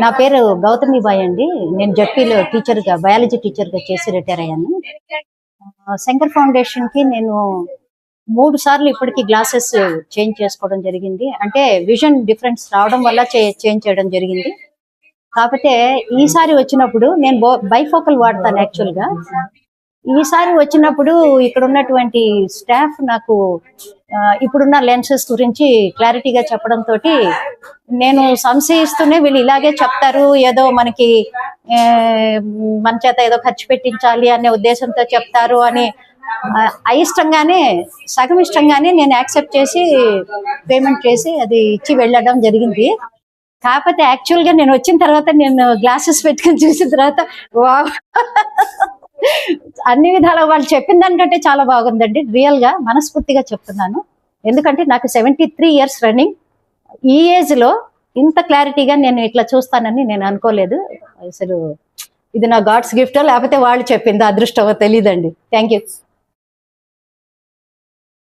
నా పేరు గౌతమి బాయ్ అండి. నేను జడ్పీలో టీచర్గా, బయాలజీ టీచర్గా చేసి రిటైర్ అయ్యాను. శంకర్ ఫౌండేషన్కి నేను 3 సార్లు ఇప్పటికి గ్లాసెస్ చేంజ్ చేసుకోవడం జరిగింది. అంటే విజన్ డిఫరెన్స్ రావడం వల్ల చేంజ్ చేయడం జరిగింది. కాకపోతే ఈసారి వచ్చినప్పుడు నేను బైఫోకల్ వాడతాను యాక్చువల్గా. ఈసారి వచ్చినప్పుడు ఇక్కడ ఉన్నటువంటి స్టాఫ్ నాకు ఇప్పుడున్న లెన్సెస్ గురించి క్లారిటీగా చెప్పడంతో నేను సంశయిస్తూనే వీళ్ళు ఇలాగే చెప్తారు, ఏదో మనకి మన చేత ఏదో ఖర్చు పెట్టించాలి అనే ఉద్దేశంతో చెప్తారు అని అయిష్టంగానే, సగం ఇష్టంగానే నేను యాక్సెప్ట్ చేసి పేమెంట్ చేసి అది ఇచ్చి వెళ్ళడం జరిగింది. కాకపోతే యాక్చువల్గా నేను వచ్చిన తర్వాత నేను గ్లాసెస్ పెట్టుకుని చూసిన తర్వాత వావ్, అన్ని విధాలా వాళ్ళు చెప్పిన దానికంటే చాలా బాగుందండి. రియల్గా మనస్ఫూర్తిగా చెప్తున్నాను. ఎందుకంటే నాకు 73 ఇయర్స్ రన్నింగ్. ఈ ఏజ్లో ఇంత క్లారిటీగా నేను ఇట్లా చూస్తానని నేను అనుకోలేదు. అసలు ఇది నా గాడ్స్ గిఫ్టో లేకపోతే వాళ్ళు చెప్పిందో అదృష్టమో తెలియదండి. Thank you.